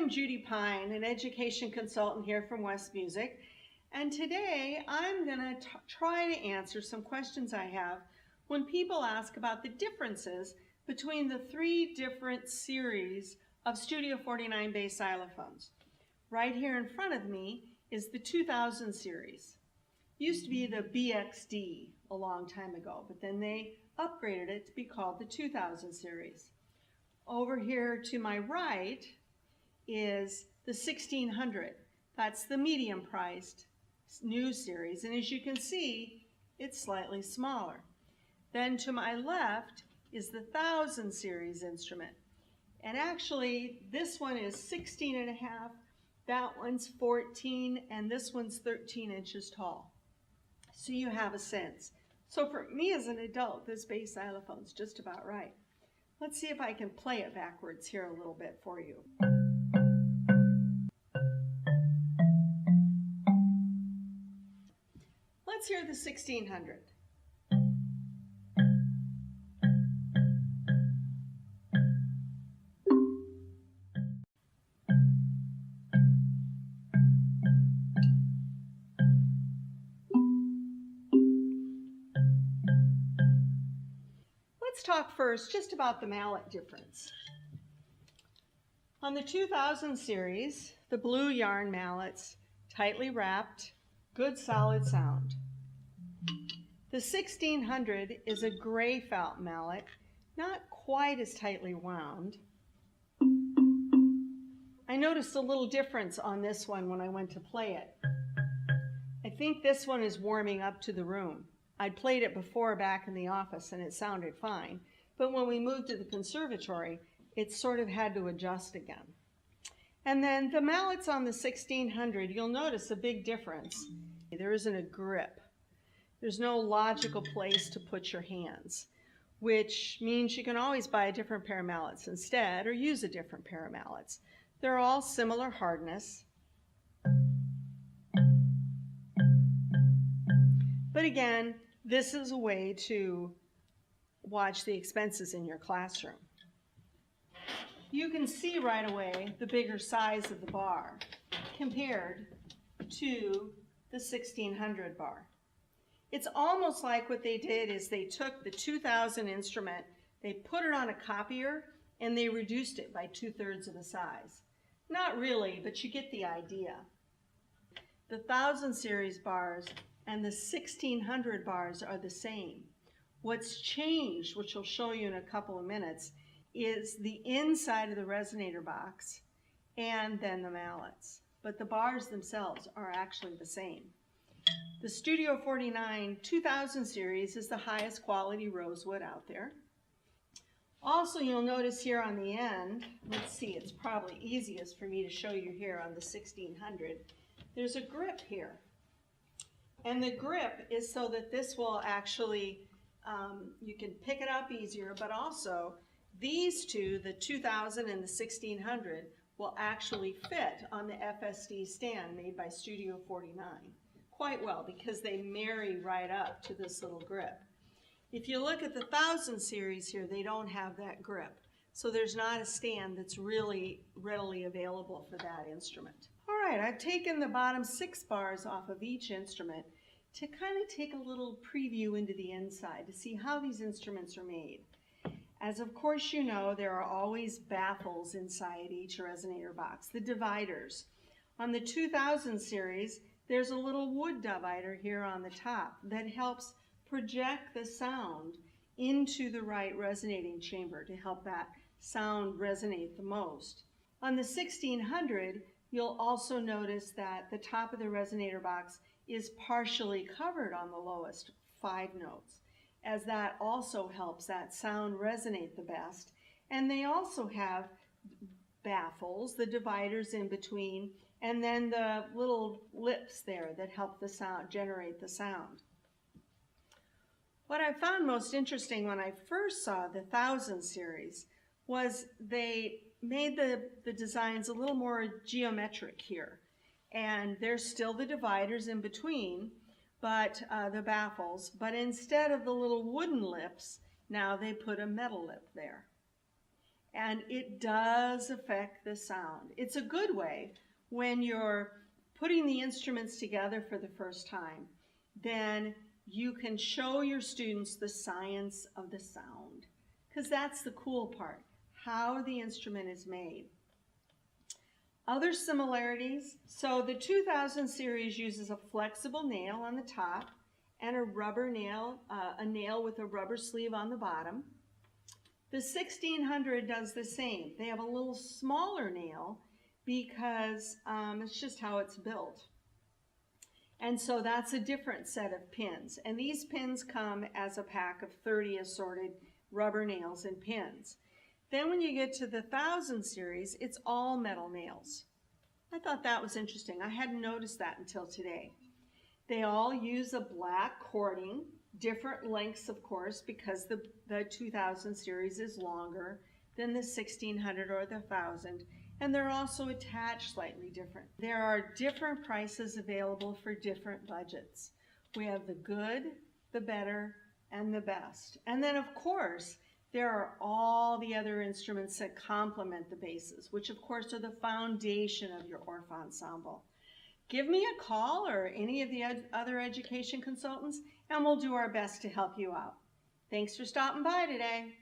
I'm Judy Pine, an education consultant here from West Music, and today I'm going to try to answer some questions I have when people ask about the differences between the three different series of Studio 49 bass xylophones. Right here in front of me is the 2000 series. Used to be the BXD a long time ago, but then they upgraded it to be called the 2000 series. Over here to my right is the 1600. That's the medium priced new series, and as you can see, it's slightly smaller. Then to my left is the 1000 series instrument, and actually this one is 16.5, that one's 14, and this one's 13 inches tall. So you have a sense. So for me as an adult, this bass xylophone's just about right. Let's see if I can play it backwards here a little bit for you. Let's hear the 1600. Let's talk first just about the mallet difference. On the 2000 series, the blue yarn mallets, tightly wrapped, good solid sound. The 1600 is a gray felt mallet, not quite as tightly wound. I noticed a little difference on this one when I went to play it. I think this one is warming up to the room. I'd played it before back in the office and it sounded fine, but when we moved to the conservatory, it sort of had to adjust again. And then the mallets on the 1600, you'll notice a big difference. There isn't a grip. There's no logical place to put your hands, which means you can always buy a different pair of mallets instead or use a different pair of mallets. They're all similar hardness. But again, this is a way to watch the expenses in your classroom. You can see right away the bigger size of the bar compared to the 1600 bar. It's almost like what they did is they took the 2000 instrument, they put it on a copier, and they reduced it by 2/3 of the size. Not really, but you get the idea. The 1000 series bars and the 1600 bars are the same. What's changed, which I'll show you in a couple of minutes, is the inside of the resonator box and then the mallets. But the bars themselves are actually the same. The Studio 49 2000 series is the highest quality rosewood out there. Also, you'll notice here on the end, let's see, it's probably easiest for me to show you here on the 1600, there's a grip here. And the grip is so that this will actually, you can pick it up easier, but also these two, the 2000 and the 1600, will actually fit on the FSD stand made by Studio 49 quite well because they marry right up to this little grip. If you look at the 1000 series here, they don't have that grip. So there's not a stand that's really readily available for that instrument. All right, I've taken the bottom 6 bars off of each instrument to kind of take a little preview into the inside to see how these instruments are made. As of course you know, there are always baffles inside each resonator box, the dividers. On the 2000 series, there's a little wood divider here on the top that helps project the sound into the right resonating chamber to help that sound resonate the most. On the 1600, you'll also notice that the top of the resonator box is partially covered on the lowest 5 notes, as that also helps that sound resonate the best. And they also have baffles, the dividers in between, and then the little lips there that help the sound generate the sound. What I found most interesting when I first saw the 1000 series was they made the designs a little more geometric here. And there's still the dividers in between, but the baffles, but instead of the little wooden lips, now they put a metal lip there. and it does affect the sound. It's a good way when you're putting the instruments together for the first time. Then you can show your students the science of the sound, because that's the cool part, how the instrument is made. Other similarities, so the 2000 series uses a flexible nail on the top and a rubber nail, a nail with a rubber sleeve on the bottom. The 1600 does the same. They have a little smaller nail because it's just how it's built. And so that's a different set of pins. And these pins come as a pack of 30 assorted rubber nails and pins. Then when you get to the 1000 series, it's all metal nails. I thought that was interesting. I hadn't noticed that until today. They all use a black cording, different lengths, of course, because the 2000 series is longer than the 1600 or the 1000. And they're also attached slightly different. There are different prices available for different budgets. We have the good, the better, and the best. And then, of course, there are all the other instruments that complement the basses, which, of course, are the foundation of your Orff ensemble. Give me a call or any of the other education consultants, and we'll do our best to help you out. Thanks for stopping by today.